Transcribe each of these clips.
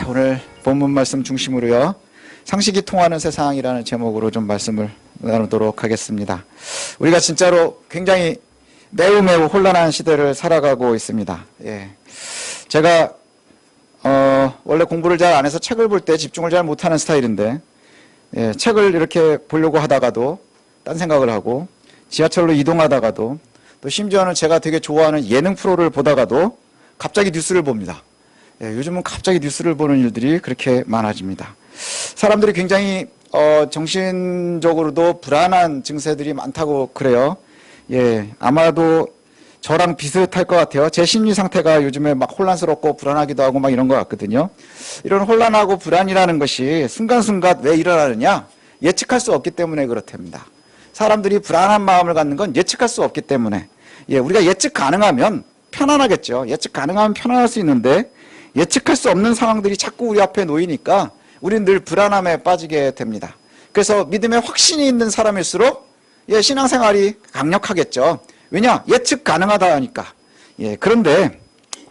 오늘 본문 말씀 중심으로요, 상식이 통하는 세상이라는 제목으로 좀 말씀을 나누도록 하겠습니다. 우리가 진짜로 굉장히 매우 혼란한 시대를 살아가고 있습니다. 제가 원래 공부를 잘 안 해서 책을 볼 때 집중을 잘 못하는 스타일인데, 책을 이렇게 보려고 하다가도 딴 생각을 하고, 지하철로 이동하다가도, 또 심지어는 제가 되게 좋아하는 예능 프로를 보다가도 갑자기 뉴스를 봅니다. 요즘은 갑자기 뉴스를 보는 일들이 그렇게 많아집니다. 사람들이 굉장히 정신적으로도 불안한 증세들이 많다고 그래요. 아마도 저랑 비슷할 것 같아요. 제 심리 상태가 요즘에 막 혼란스럽고 불안하기도 하고 막 이런 것 같거든요. 이런 혼란하고 불안이라는 것이 순간순간 왜 일어나느냐? 예측할 수 없기 때문에 그렇답니다. 사람들이 불안한 마음을 갖는 건 예측할 수 없기 때문에, 우리가 예측 가능하면 편안하겠죠. 예측 가능하면 편안할 수 있는데, 예측할 수 없는 상황들이 자꾸 우리 앞에 놓이니까 우리는 늘 불안함에 빠지게 됩니다. 그래서 믿음에 확신이 있는 사람일수록 신앙생활이 강력하겠죠. 왜냐? 예측 가능하다 하니까. 그런데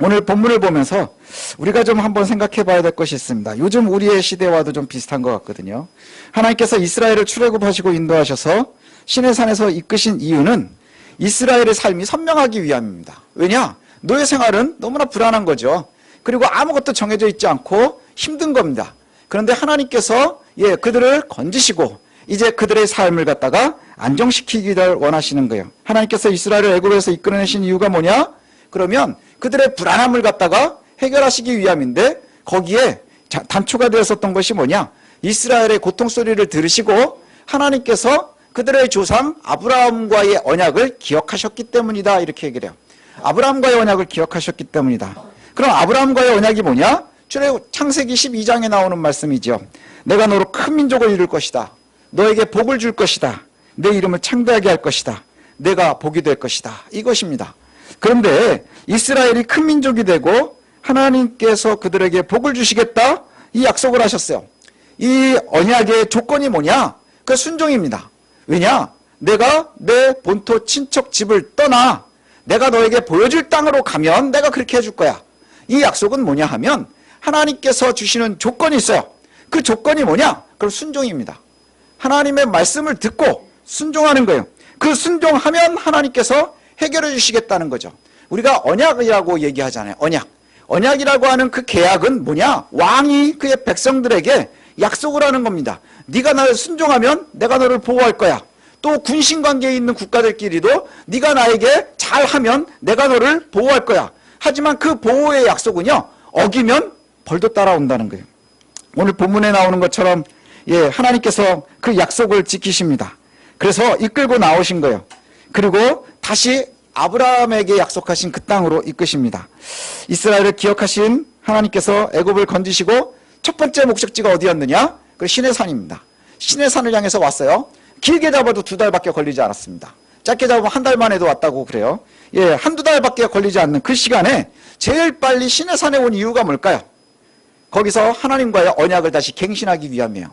오늘 본문을 보면서 우리가 좀 한번 생각해 봐야 될 것이 있습니다. 요즘 우리의 시대와도 좀 비슷한 것 같거든요. 하나님께서 이스라엘을 출애굽하시고 인도하셔서 시내산에서 이끄신 이유는 이스라엘의 삶이 선명하기 위함입니다. 왜냐? 노예 생활은 너무나 불안한 거죠. 그리고 아무것도 정해져 있지 않고 힘든 겁니다. 그런데 하나님께서 그들을 건지시고 이제 그들의 삶을 갖다가 안정시키기를 원하시는 거예요. 하나님께서 이스라엘을 애굽에서 이끌어내신 이유가 뭐냐? 그러면 그들의 불안함을 갖다가 해결하시기 위함인데, 거기에 단초가 되었었던 것이 뭐냐? 이스라엘의 고통 소리를 들으시고 하나님께서 그들의 조상 아브라함과의 언약을 기억하셨기 때문이다, 이렇게 얘기를 해요. 아브라함과의 언약을 기억하셨기 때문이다. 그럼 아브라함과의 언약이 뭐냐? 창세기 12장에 나오는 말씀이죠. 내가 너로 큰 민족을 이룰 것이다. 너에게 복을 줄 것이다. 내 이름을 창대하게 할 것이다. 내가 복이 될 것이다. 이것입니다. 그런데 이스라엘이 큰 민족이 되고 하나님께서 그들에게 복을 주시겠다, 이 약속을 하셨어요. 이 언약의 조건이 뭐냐? 그 순종입니다. 왜냐? 내가 내 본토 친척 집을 떠나 내가 너에게 보여줄 땅으로 가면 내가 그렇게 해줄 거야. 이 약속은 뭐냐 하면 하나님께서 주시는 조건이 있어요. 그 조건이 뭐냐? 그럼 순종입니다. 하나님의 말씀을 듣고 순종하는 거예요. 그 순종하면 하나님께서 해결해 주시겠다는 거죠. 우리가 언약이라고 얘기하잖아요. 언약이라고 하는 그 계약은 뭐냐? 왕이 그의 백성들에게 약속을 하는 겁니다. 네가 나를 순종하면 내가 너를 보호할 거야. 또 군신관계에 있는 국가들끼리도 네가 나에게 잘하면 내가 너를 보호할 거야. 하지만 그 보호의 약속은요, 어기면 벌도 따라온다는 거예요. 오늘 본문에 나오는 것처럼 하나님께서 그 약속을 지키십니다. 그래서 이끌고 나오신 거예요. 그리고 다시 아브라함에게 약속하신 그 땅으로 이끄십니다. 이스라엘을 기억하신 하나님께서 애굽을 건지시고 첫 번째 목적지가 어디였느냐? 그 시내산입니다. 시내산을 향해서 왔어요. 길게 잡아도 2달밖에 걸리지 않았습니다. 짧게 잡으면 1달 만에도 왔다고 그래요. 한두 달밖에 걸리지 않는 그 시간에 제일 빨리 시내산에 온 이유가 뭘까요? 거기서 하나님과의 언약을 다시 갱신하기 위함이에요.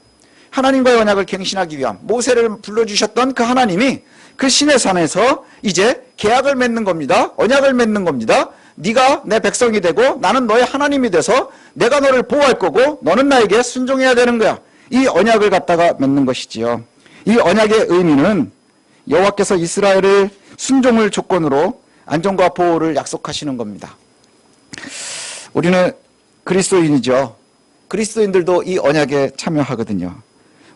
하나님과의 언약을 갱신하기 위함. 모세를 불러주셨던 그 하나님이 그 시내산에서 이제 계약을 맺는 겁니다. 언약을 맺는 겁니다. 네가 내 백성이 되고 나는 너의 하나님이 돼서 내가 너를 보호할 거고 너는 나에게 순종해야 되는 거야. 이 언약을 갖다가 맺는 것이지요. 이 언약의 의미는 여호와께서 이스라엘을 순종을 조건으로 안정과 보호를 약속하시는 겁니다. 우리는 그리스도인이죠. 그리스도인들도 이 언약에 참여하거든요.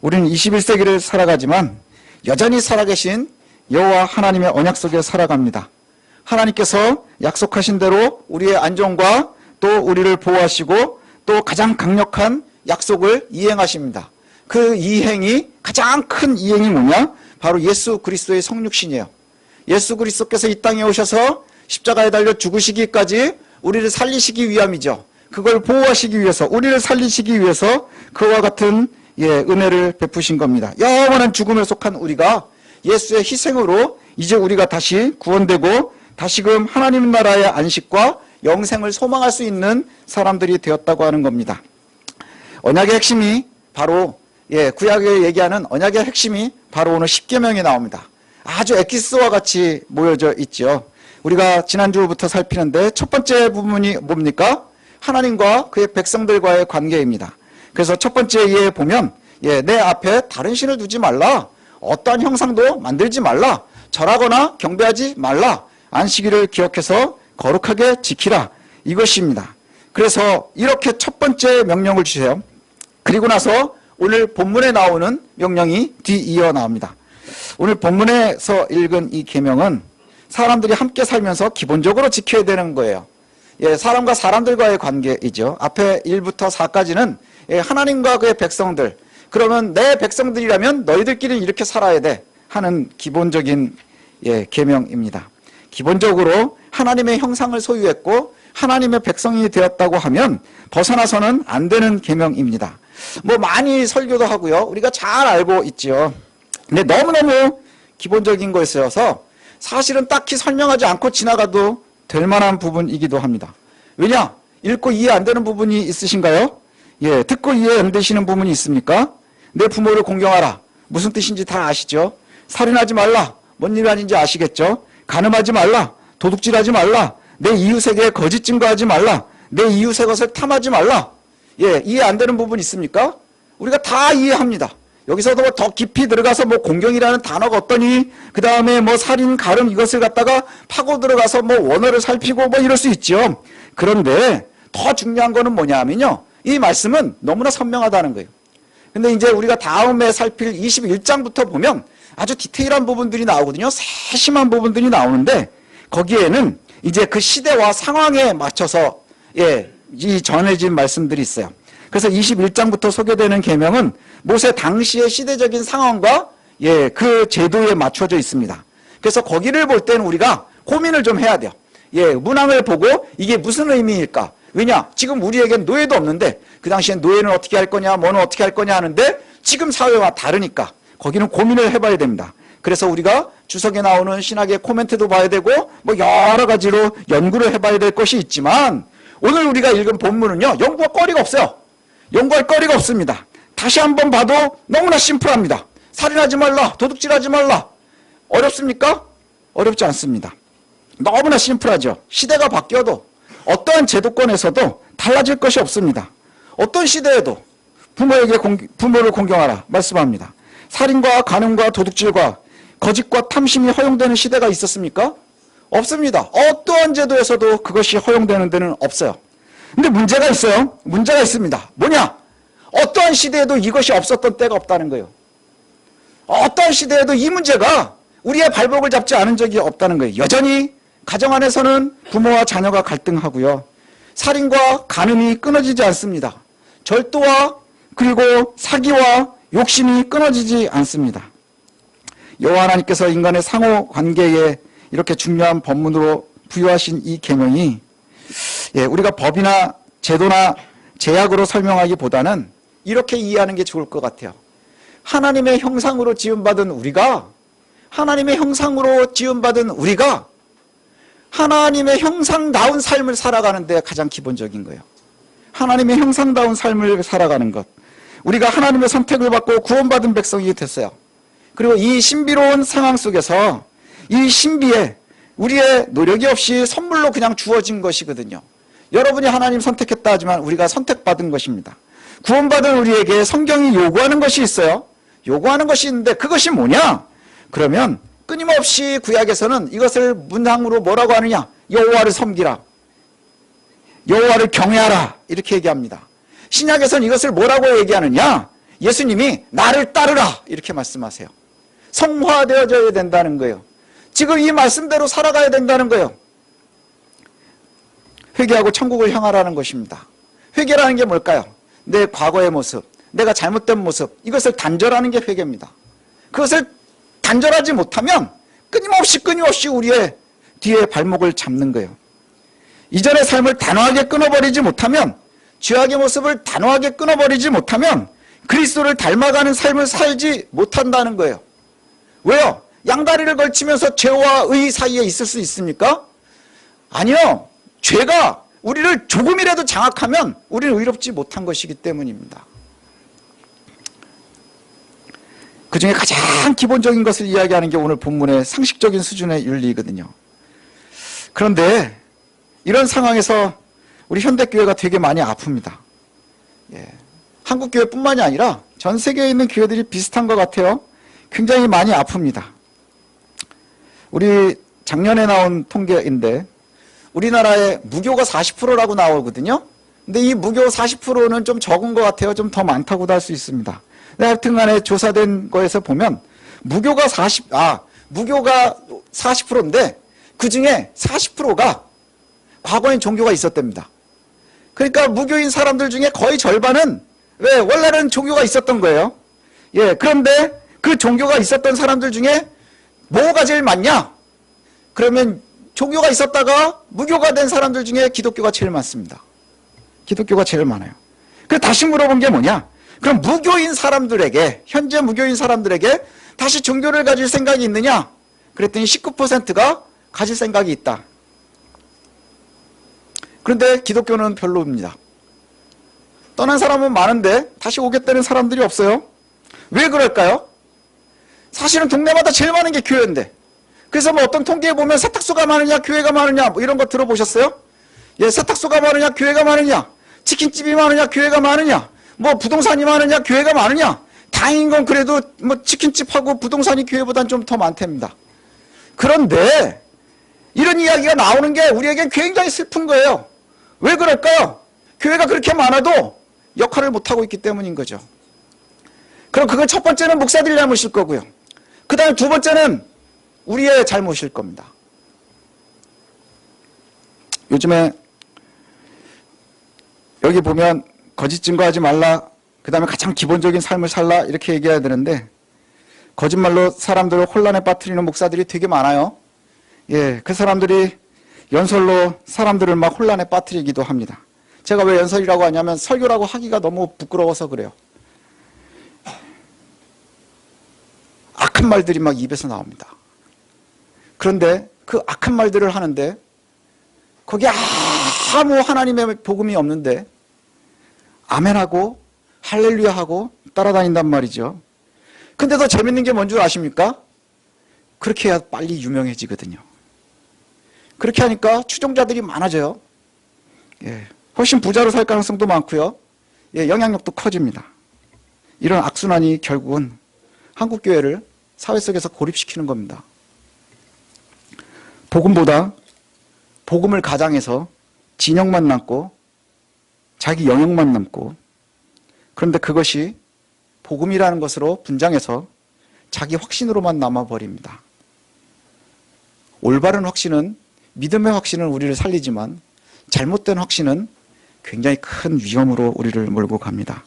우리는 21세기를 살아가지만 여전히 살아계신 여호와 하나님의 언약 속에 살아갑니다. 하나님께서 약속하신 대로 우리의 안전과 또 우리를 보호하시고 또 가장 강력한 약속을 이행하십니다. 그 이행이, 가장 큰 이행이 뭐냐? 바로 예수 그리스도의 성육신이에요. 예수 그리스도께서 이 땅에 오셔서 십자가에 달려 죽으시기까지 우리를 살리시기 위함이죠. 그걸 보호하시기 위해서, 우리를 살리시기 위해서 그와 같은 은혜를 베푸신 겁니다. 영원한 죽음에 속한 우리가 예수의 희생으로 이제 우리가 다시 구원되고 다시금 하나님 나라의 안식과 영생을 소망할 수 있는 사람들이 되었다고 하는 겁니다. 언약의 핵심이 바로 구약에 얘기하는 언약의 핵심이 바로 오늘 십계명에 나옵니다. 아주 엑기스와 같이 모여져 있죠. 우리가 지난주부터 살피는데 첫 번째 부분이 뭡니까? 하나님과 그의 백성들과의 관계입니다. 그래서 첫 번째 예에 보면 내 앞에 다른 신을 두지 말라. 어떠한 형상도 만들지 말라. 절하거나 경배하지 말라. 안식일을 기억해서 거룩하게 지키라. 이것입니다. 그래서 이렇게 첫 번째 명령을 주세요. 그리고 나서 오늘 본문에 나오는 명령이 뒤이어 나옵니다. 오늘 본문에서 읽은 이 계명은 사람들이 함께 살면서 기본적으로 지켜야 되는 거예요. 사람과 사람들과의 관계이죠. 앞에 1부터 4까지는 하나님과 그의 백성들, 그러면 내 백성들이라면 너희들끼리는 이렇게 살아야 돼 하는 기본적인 계명입니다. 기본적으로 하나님의 형상을 소유했고 하나님의 백성이 되었다고 하면 벗어나서는 안 되는 계명입니다. 뭐 많이 설교도 하고요. 우리가 잘 알고 있죠. 근데 너무너무 기본적인 거였어서 사실은 딱히 설명하지 않고 지나가도 될 만한 부분이기도 합니다. 왜냐? 읽고 이해 안 되는 부분이 있으신가요? 듣고 이해 안 되시는 부분이 있습니까? 내 부모를 공경하라. 무슨 뜻인지 다 아시죠? 살인하지 말라. 뭔 일 아닌지 아시겠죠? 간음하지 말라. 도둑질하지 말라. 내 이웃에게 거짓 증거하지 말라. 내 이웃의 것을 탐하지 말라. 이해 안 되는 부분 있습니까? 우리가 다 이해합니다. 여기서도 더 깊이 들어가서 뭐 공경이라는 단어가 어떠니, 그 다음에 뭐 살인, 가름 이것을 갖다가 파고 들어가서 뭐 원어를 살피고 뭐 이럴 수 있죠. 그런데 더 중요한 거는 뭐냐 하면요. 이 말씀은 너무나 선명하다는 거예요. 근데 이제 우리가 다음에 살필 21장부터 보면 아주 디테일한 부분들이 나오거든요. 세심한 부분들이 나오는데 거기에는 이제 그 시대와 상황에 맞춰서 이 전해진 말씀들이 있어요. 그래서 21장부터 소개되는 계명은 모세 당시의 시대적인 상황과 그 제도에 맞춰져 있습니다. 그래서 거기를 볼 때는 우리가 고민을 좀 해야 돼요. 문항을 보고 이게 무슨 의미일까? 왜냐? 지금 우리에겐 노예도 없는데 그 당시엔 노예는 어떻게 할 거냐, 뭐는 어떻게 할 거냐 하는데 지금 사회와 다르니까 거기는 고민을 해봐야 됩니다. 그래서 우리가 주석에 나오는 신학의 코멘트도 봐야 되고 뭐 여러 가지로 연구를 해봐야 될 것이 있지만 오늘 우리가 읽은 본문은요. 연구할 거리가 없어요. 연구할 거리가 없습니다. 다시 한번 봐도 너무나 심플합니다. 살인하지 말라, 도둑질하지 말라. 어렵습니까? 어렵지 않습니다. 너무나 심플하죠. 시대가 바뀌어도 어떠한 제도권에서도 달라질 것이 없습니다. 어떤 시대에도 부모를 공경하라 말씀합니다. 살인과 간음과 도둑질과 거짓과 탐심이 허용되는 시대가 있었습니까? 없습니다. 어떠한 제도에서도 그것이 허용되는 데는 없어요. 근데 문제가 있어요. 문제가 있습니다. 뭐냐? 어떠한 시대에도 이것이 없었던 때가 없다는 거예요. 어떠한 시대에도 이 문제가 우리의 발목을 잡지 않은 적이 없다는 거예요. 여전히 가정 안에서는 부모와 자녀가 갈등하고요. 살인과 간음이 끊어지지 않습니다. 절도와 그리고 사기와 욕심이 끊어지지 않습니다. 여호와 하나님께서 인간의 상호 관계에 이렇게 중요한 법문으로 부여하신 이 계명이 우리가 법이나 제도나 제약으로 설명하기보다는 이렇게 이해하는 게 좋을 것 같아요. 하나님의 형상으로 지음받은 우리가 하나님의 형상다운 삶을 살아가는 데 가장 기본적인 거예요. 하나님의 형상다운 삶을 살아가는 것. 우리가 하나님의 선택을 받고 구원받은 백성이 됐어요. 그리고 이 신비로운 상황 속에서 이 신비에 우리의 노력이 없이 선물로 그냥 주어진 것이거든요. 여러분이 하나님 선택했다 하지만 우리가 선택받은 것입니다. 구원받은 우리에게 성경이 요구하는 것이 있어요. 요구하는 것이 있는데 그것이 뭐냐? 그러면 끊임없이 구약에서는 이것을 문항으로 뭐라고 하느냐? 여호와를 섬기라. 여호와를 경외하라. 이렇게 얘기합니다. 신약에서는 이것을 뭐라고 얘기하느냐? 예수님이 나를 따르라. 이렇게 말씀하세요. 성화되어져야 된다는 거예요. 지금 이 말씀대로 살아가야 된다는 거예요. 회개하고 천국을 향하라는 것입니다. 회개라는 게 뭘까요? 내 과거의 모습, 내가 잘못된 모습, 이것을 단절하는 게 회개입니다. 그것을 단절하지 못하면 끊임없이 우리의 뒤에 발목을 잡는 거예요. 이전의 삶을 단호하게 끊어버리지 못하면, 죄악의 모습을 단호하게 끊어버리지 못하면 그리스도를 닮아가는 삶을 살지 못한다는 거예요. 왜요? 양다리를 걸치면서 죄와 의 사이에 있을 수 있습니까? 아니요. 죄가 우리를 조금이라도 장악하면 우리는 의롭지 못한 것이기 때문입니다. 그 중에 가장 기본적인 것을 이야기하는 게 오늘 본문의 상식적인 수준의 윤리이거든요. 그런데 이런 상황에서 우리 현대교회가 되게 많이 아픕니다. 예. 한국교회뿐만이 아니라 전 세계에 있는 교회들이 비슷한 것 같아요. 굉장히 많이 아픕니다. 우리 작년에 나온 통계인데 우리나라의 무교가 40%라고 나오거든요. 근데 이 무교 40%는 좀 적은 것 같아요. 좀 더 많다고도 할 수 있습니다. 근데 하여튼 간에 조사된 거에서 보면 무교가 40%인데 그 중에 40%가 과거엔 종교가 있었답니다. 그러니까 무교인 사람들 중에 거의 절반은 왜? 원래는 종교가 있었던 거예요. 예, 그런데 그 종교가 있었던 사람들 중에 뭐가 제일 많냐? 그러면 종교가 있었다가 무교가 된 사람들 중에 기독교가 제일 많습니다. 기독교가 제일 많아요. 그래서 다시 물어본 게 뭐냐? 그럼 무교인 사람들에게, 현재 무교인 사람들에게 다시 종교를 가질 생각이 있느냐? 그랬더니 19%가 가질 생각이 있다. 그런데 기독교는 별로입니다. 떠난 사람은 많은데 다시 오겠다는 사람들이 없어요. 왜 그럴까요? 사실은 동네마다 제일 많은 게 교회인데, 그래서 뭐 어떤 통계에 보면 세탁소가 많으냐 교회가 많으냐 뭐 이런 거 들어보셨어요? 예, 세탁소가 많으냐 교회가 많으냐, 치킨집이 많으냐 교회가 많으냐, 뭐 부동산이 많으냐 교회가 많으냐. 다행인 건 그래도 뭐 치킨집하고 부동산이 교회보단 좀 더 많답니다. 그런데 이런 이야기가 나오는 게 우리에겐 굉장히 슬픈 거예요. 왜 그럴까요? 교회가 그렇게 많아도 역할을 못하고 있기 때문인 거죠. 그럼 그걸 첫 번째는 목사들이 잘못일 거고요. 그 다음에 두 번째는 우리의 잘못일 겁니다. 요즘에 여기 보면 거짓 증거하지 말라, 그 다음에 가장 기본적인 삶을 살라 이렇게 얘기해야 되는데 거짓말로 사람들을 혼란에 빠뜨리는 목사들이 되게 많아요. 예, 그 사람들이 연설로 사람들을 막 혼란에 빠뜨리기도 합니다. 제가 왜 연설이라고 하냐면 설교라고 하기가 너무 부끄러워서 그래요. 악한 말들이 막 입에서 나옵니다. 그런데 그 악한 말들을 하는데 거기에 아무 하나님의 복음이 없는데 아멘하고 할렐루야하고 따라다닌단 말이죠. 근데 더 재밌는 게 뭔 줄 아십니까? 그렇게 해야 빨리 유명해지거든요. 그렇게 하니까 추종자들이 많아져요. 예, 훨씬 부자로 살 가능성도 많고요. 예, 영향력도 커집니다. 이런 악순환이 결국은 한국교회를 사회 속에서 고립시키는 겁니다. 복음보다 복음을 가장해서 진영만 남고 자기 영역만 남고, 그런데 그것이 복음이라는 것으로 분장해서 자기 확신으로만 남아버립니다. 올바른 확신은, 믿음의 확신은 우리를 살리지만 잘못된 확신은 굉장히 큰 위험으로 우리를 몰고 갑니다.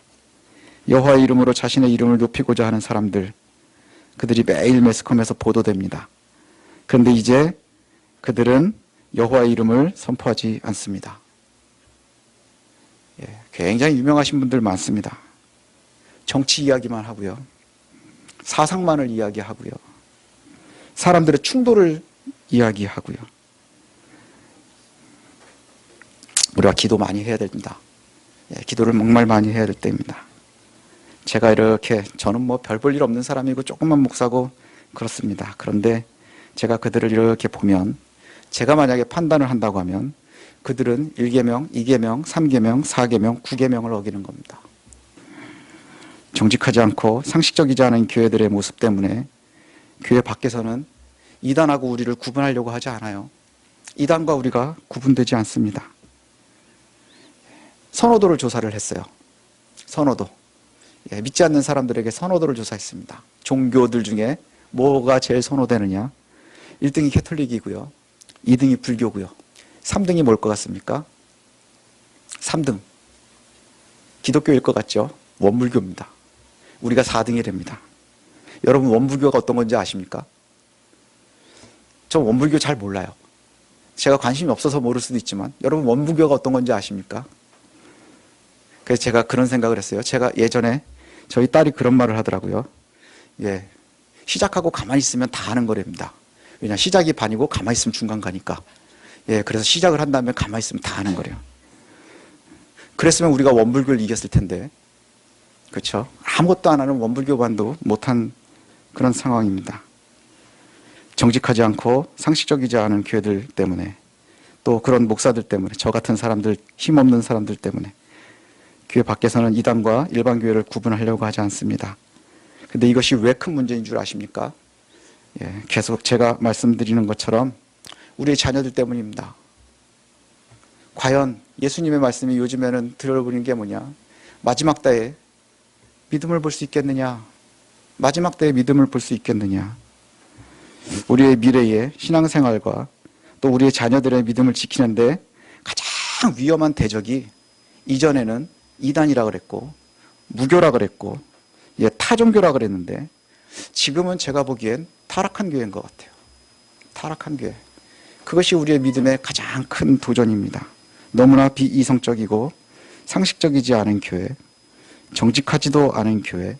여호와의 이름으로 자신의 이름을 높이고자 하는 사람들, 그들이 매일 매스컴에서 보도됩니다. 그런데 이제 그들은 여호와의 이름을 선포하지 않습니다. 예, 굉장히 유명하신 분들 많습니다. 정치 이야기만 하고요. 사상만을 이야기하고요. 사람들의 충돌을 이야기하고요. 우리가 기도 많이 해야 됩니다. 예, 기도를 정말 많이 해야 될 때입니다. 제가 이렇게, 저는 뭐 별 볼 일 없는 사람이고 조금만 목사고 그렇습니다. 그런데 제가 그들을 이렇게 보면, 제가 만약에 판단을 한다고 하면 그들은 1계명, 2계명, 3계명, 4계명, 9계명을 어기는 겁니다. 정직하지 않고 상식적이지 않은 교회들의 모습 때문에 교회 밖에서는 이단하고 우리를 구분하려고 하지 않아요. 이단과 우리가 구분되지 않습니다. 선호도를 조사를 했어요. 선호도. 예, 믿지 않는 사람들에게 선호도를 조사했습니다. 종교들 중에 뭐가 제일 선호되느냐? 1등이 캐톨릭이고요. 2등이 불교고요. 3등이 뭘 것 같습니까? 3등. 기독교일 것 같죠? 원불교입니다. 우리가 4등이 됩니다. 여러분, 원불교가 어떤 건지 아십니까? 저 원불교 잘 몰라요. 제가 관심이 없어서 모를 수도 있지만, 여러분 원불교가 어떤 건지 아십니까? 그래서 제가 그런 생각을 했어요. 제가 예전에 저희 딸이 그런 말을 하더라고요. 예, 시작하고 가만히 있으면 다 하는 거랍니다. 왜냐, 시작이 반이고 가만히 있으면 중간 가니까. 예, 그래서 시작을 한 다음에 가만히 있으면 다 하는 거래요. 그랬으면 우리가 원불교를 이겼을 텐데, 그렇죠? 아무것도 안 하는 원불교반도 못한 그런 상황입니다. 정직하지 않고 상식적이지 않은 교회들 때문에 또 그런 목사들 때문에, 저 같은 사람들, 힘없는 사람들 때문에 교회 밖에서는 이단과 일반 교회를 구분하려고 하지 않습니다. 근데 이것이 왜 큰 문제인 줄 아십니까? 예, 계속 제가 말씀드리는 것처럼 우리의 자녀들 때문입니다. 과연 예수님의 말씀이 요즘에는 들어보는 게 뭐냐? 마지막 때에 믿음을 볼 수 있겠느냐? 마지막 때에 믿음을 볼 수 있겠느냐? 우리의 미래의 신앙생활과 또 우리의 자녀들의 믿음을 지키는데 가장 위험한 대적이 이전에는 이단이라 그랬고 무교라 그랬고 타종교라 그랬는데 지금은 제가 보기엔 타락한 교회인 것 같아요. 타락한 교회. 그것이 우리의 믿음의 가장 큰 도전입니다. 너무나 비이성적이고 상식적이지 않은 교회, 정직하지도 않은 교회,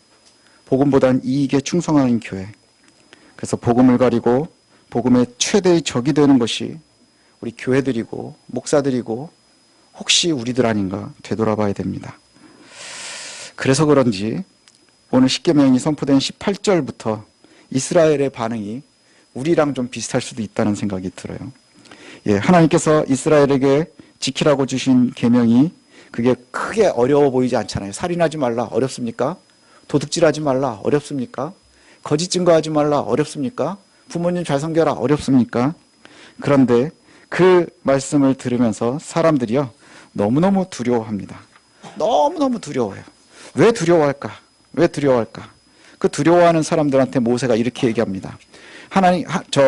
복음보다는 이익에 충성하는 교회. 그래서 복음을 가리고 복음의 최대의 적이 되는 것이 우리 교회들이고 목사들이고 혹시 우리들 아닌가 되돌아봐야 됩니다. 그래서 그런지 오늘 십계명이 선포된 18절부터 이스라엘의 반응이 우리랑 좀 비슷할 수도 있다는 생각이 들어요. 예, 하나님께서 이스라엘에게 지키라고 주신 계명이 그게 크게 어려워 보이지 않잖아요. 살인하지 말라 어렵습니까? 도둑질하지 말라 어렵습니까? 거짓 증거하지 말라 어렵습니까? 부모님 잘 섬겨라 어렵습니까? 그런데 그 말씀을 들으면서 사람들이요 너무너무 두려워합니다. 너무너무 두려워해요. 왜 두려워할까? 왜 두려워할까? 그 두려워하는 사람들한테 모세가 이렇게 얘기합니다.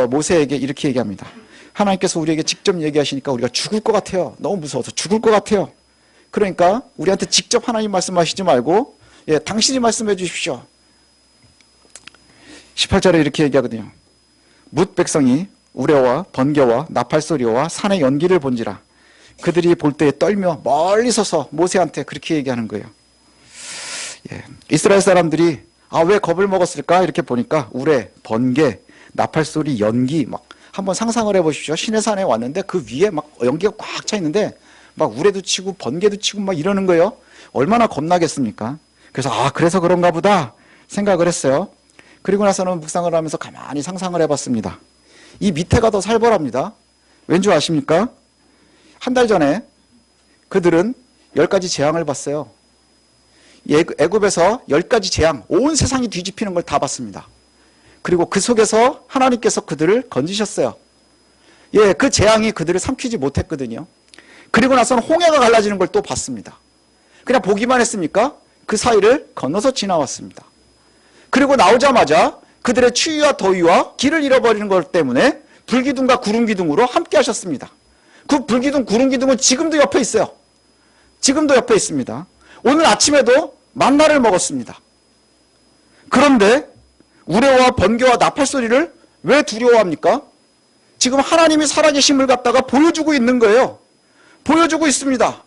모세에게 이렇게 얘기합니다. 하나님께서 우리에게 직접 얘기하시니까 우리가 죽을 것 같아요. 너무 무서워서 죽을 것 같아요. 그러니까 우리한테 직접 하나님 말씀하시지 말고 당신이 말씀해 주십시오. 18절에 이렇게 얘기하거든요. 뭇 백성이 우레와 번개와 나팔소리와 산의 연기를 본지라. 그들이 볼 때에 떨며 멀리 서서 모세한테 그렇게 얘기하는 거예요. 이스라엘 사람들이 왜 겁을 먹었을까? 이렇게 보니까 우레, 번개, 나팔소리, 연기 막 한번 상상을 해보십시오. 시내산에 왔는데 그 위에 막 연기가 꽉 차 있는데 막 우레도 치고 번개도 치고 막 이러는 거예요. 얼마나 겁나겠습니까? 그래서 그래서 그런가 보다 생각을 했어요. 그리고 나서는 묵상을 하면서 가만히 상상을 해봤습니다. 이 밑에가 더 살벌합니다. 왠지 아십니까? 한 달 전에 그들은 10가지 재앙을 봤어요. 애굽에서 10가지 재앙, 온 세상이 뒤집히는 걸 다 봤습니다. 그리고 그 속에서 하나님께서 그들을 건지셨어요. 그 재앙이 그들을 삼키지 못했거든요. 그리고 나서는 홍해가 갈라지는 걸 또 봤습니다. 그냥 보기만 했습니까? 그 사이를 건너서 지나왔습니다. 그리고 나오자마자 그들의 추위와 더위와 길을 잃어버리는 것 때문에 불기둥과 구름기둥으로 함께 하셨습니다. 그 불기둥, 구름기둥은 지금도 옆에 있어요. 지금도 옆에 있습니다. 오늘 아침에도 만나를 먹었습니다. 그런데 우레와 번개와 나팔소리를 왜 두려워합니까? 지금 하나님이 살아계심을 갖다가 보여주고 있는 거예요. 보여주고 있습니다.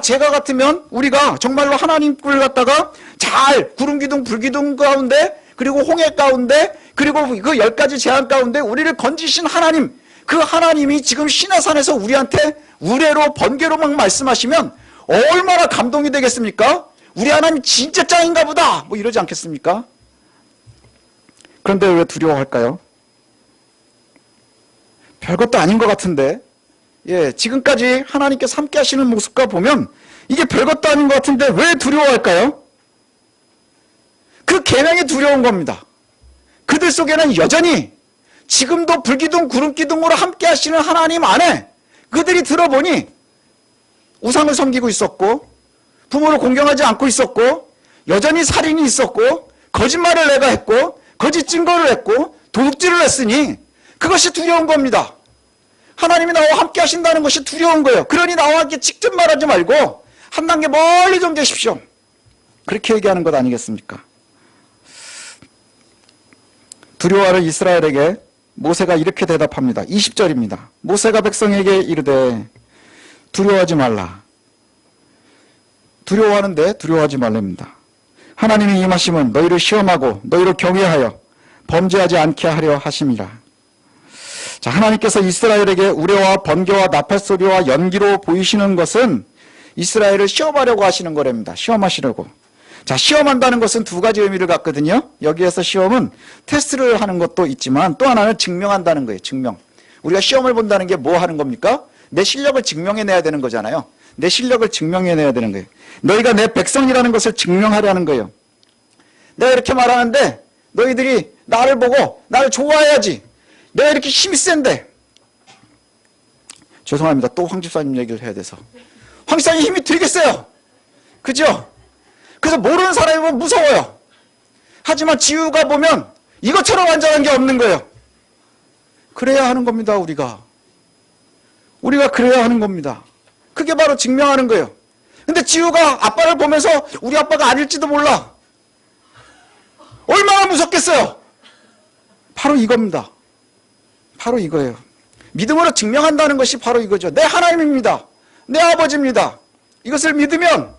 제가 같으면 우리가 정말로 하나님을 갖다가 잘 구름기둥, 불기둥 가운데 그리고 홍해 가운데 그리고 그 10가지 재앙 가운데 우리를 건지신 하나님, 그 하나님이 지금 시내산에서 우리한테 우레로 번개로 막 말씀하시면 얼마나 감동이 되겠습니까? 우리 하나님 진짜 짱인가 보다 이러지 않겠습니까? 그런데 왜 두려워할까요? 별것도 아닌 것 같은데 지금까지 하나님께서 함께 하시는 모습과 보면 이게 별것도 아닌 것 같은데 왜 두려워할까요? 그 계명이 두려운 겁니다. 그들 속에는 여전히 지금도 불기둥 구름기둥으로 함께 하시는 하나님 안에 그들이 들어보니 우상을 섬기고 있었고 부모를 공경하지 않고 있었고 여전히 살인이 있었고 거짓말을 내가 했고 거짓 증거를 했고 도둑질을 했으니 그것이 두려운 겁니다. 하나님이 나와 함께 하신다는 것이 두려운 거예요. 그러니 나와 함께 직접 말하지 말고 한 단계 멀리 좀 계십시오. 그렇게 얘기하는 것 아니겠습니까? 두려워하는 이스라엘에게 모세가 이렇게 대답합니다. 20절입니다. 모세가 백성에게 이르되 두려워하지 말라. 두려워하는데 두려워하지 말랍니다. 하나님이 임하심은 너희를 시험하고 너희를 경외하여 범죄하지 않게 하려 하심이라. 자, 하나님께서 이스라엘에게 우레와 번개와 나팔소리와 연기로 보이시는 것은 이스라엘을 시험하려고 하시는 거랍니다. 시험하시려고. 자, 시험한다는 것은 두 가지 의미를 갖거든요. 여기에서 시험은 테스트를 하는 것도 있지만 또 하나는 증명한다는 거예요. 증명. 우리가 시험을 본다는 게 뭐 하는 겁니까? 내 실력을 증명해내야 되는 거잖아요. 내 실력을 증명해내야 되는 거예요. 너희가 내 백성이라는 것을 증명하려는 거예요. 내가 이렇게 말하는데 너희들이 나를 보고 나를 좋아해야지. 내가 이렇게 힘이 센데. 죄송합니다. 또 황 집사님 얘기를 해야 돼서. 황 집사님 힘이 되게 세요. 그죠? 그래서 모르는 사람이 보면 무서워요. 하지만 지우가 보면 이것처럼 완전한 게 없는 거예요. 그래야 하는 겁니다, 우리가. 우리가 그래야 하는 겁니다. 그게 바로 증명하는 거예요. 근데 지우가 아빠를 보면서 우리 아빠가 아닐지도 몰라. 얼마나 무섭겠어요? 바로 이겁니다. 바로 이거예요. 믿음으로 증명한다는 것이 바로 이거죠. 내 하나님입니다. 내 아버지입니다. 이것을 믿으면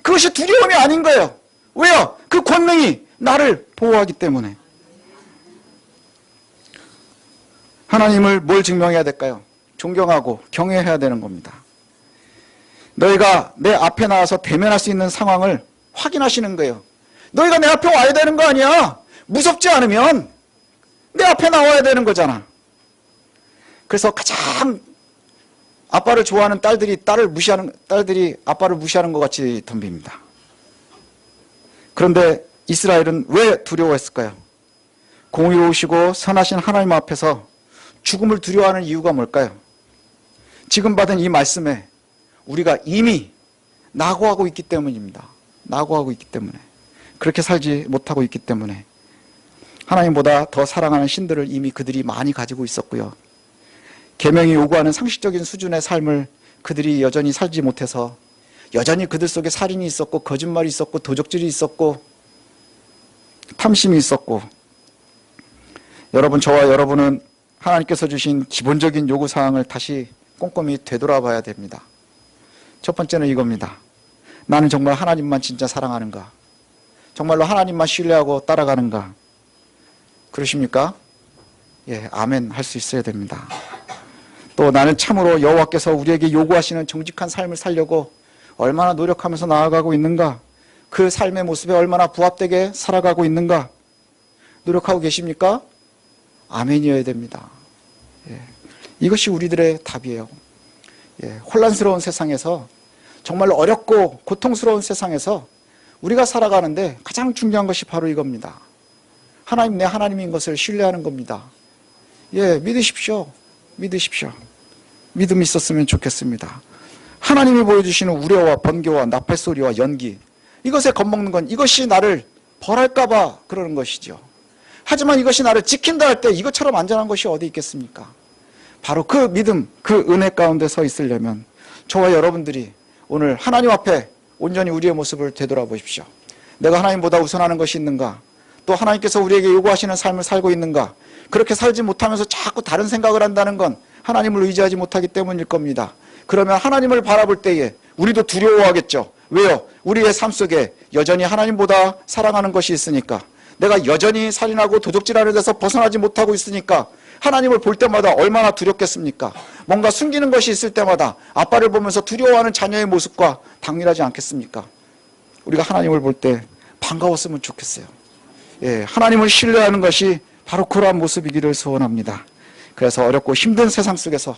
그것이 두려움이 아닌 거예요. 왜요? 그 권능이 나를 보호하기 때문에. 하나님을 뭘 증명해야 될까요? 존경하고 경외해야 되는 겁니다. 너희가 내 앞에 나와서 대면할 수 있는 상황을 확인하시는 거예요. 너희가 내 앞에 와야 되는 거 아니야. 무섭지 않으면 내 앞에 나와야 되는 거잖아. 그래서 가장 아빠를 좋아하는 딸들이 딸들이 아빠를 무시하는 것 같이 덤빕니다. 그런데 이스라엘은 왜 두려워했을까요? 공의로우시고 선하신 하나님 앞에서 죽음을 두려워하는 이유가 뭘까요? 지금 받은 이 말씀에 우리가 이미 낙오하고 있기 때문입니다. 낙오하고 있기 때문에. 그렇게 살지 못하고 있기 때문에. 하나님보다 더 사랑하는 신들을 이미 그들이 많이 가지고 있었고요. 계명이 요구하는 상식적인 수준의 삶을 그들이 여전히 살지 못해서 여전히 그들 속에 살인이 있었고 거짓말이 있었고 도적질이 있었고 탐심이 있었고. 여러분, 저와 여러분은 하나님께서 주신 기본적인 요구사항을 다시 꼼꼼히 되돌아봐야 됩니다. 첫 번째는 이겁니다. 나는 정말 하나님만 진짜 사랑하는가? 정말로 하나님만 신뢰하고 따라가는가? 그러십니까? 예, 아멘 할 수 있어야 됩니다. 또 나는 참으로 여호와께서 우리에게 요구하시는 정직한 삶을 살려고 얼마나 노력하면서 나아가고 있는가? 그 삶의 모습에 얼마나 부합되게 살아가고 있는가? 노력하고 계십니까? 아멘이어야 됩니다. 예, 이것이 우리들의 답이에요. 예, 혼란스러운 세상에서, 정말로 어렵고 고통스러운 세상에서 우리가 살아가는데 가장 중요한 것이 바로 이겁니다. 하나님, 내 하나님인 것을 신뢰하는 겁니다. 예, 믿으십시오. 믿으십시오. 믿음이 있었으면 좋겠습니다. 하나님이 보여주시는 우려와 번개와 나팔소리와 연기, 이것에 겁먹는 건 이것이 나를 벌할까봐 그러는 것이죠. 하지만 이것이 나를 지킨다 할 때 이것처럼 안전한 것이 어디 있겠습니까? 바로 그 믿음, 그 은혜 가운데 서 있으려면 저와 여러분들이 오늘 하나님 앞에 온전히 우리의 모습을 되돌아보십시오. 내가 하나님보다 우선하는 것이 있는가? 또 하나님께서 우리에게 요구하시는 삶을 살고 있는가? 그렇게 살지 못하면서 자꾸 다른 생각을 한다는 건 하나님을 의지하지 못하기 때문일 겁니다. 그러면 하나님을 바라볼 때에 우리도 두려워하겠죠. 왜요? 우리의 삶 속에 여전히 하나님보다 사랑하는 것이 있으니까, 내가 여전히 살인하고 도적질하는 데서 벗어나지 못하고 있으니까 하나님을 볼 때마다 얼마나 두렵겠습니까? 뭔가 숨기는 것이 있을 때마다 아빠를 보면서 두려워하는 자녀의 모습과 당일하지 않겠습니까? 우리가 하나님을 볼 때 반가웠으면 좋겠어요. 예, 하나님을 신뢰하는 것이 바로 그러한 모습이기를 소원합니다. 그래서 어렵고 힘든 세상 속에서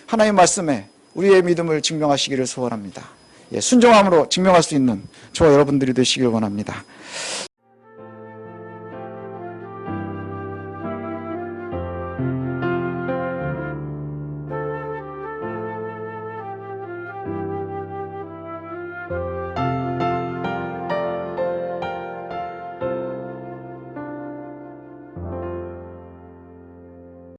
하나님의 말씀에 우리의 믿음을 증명하시기를 소원합니다. 예, 순종함으로 증명할 수 있는 저와 여러분들이 되시길 원합니다.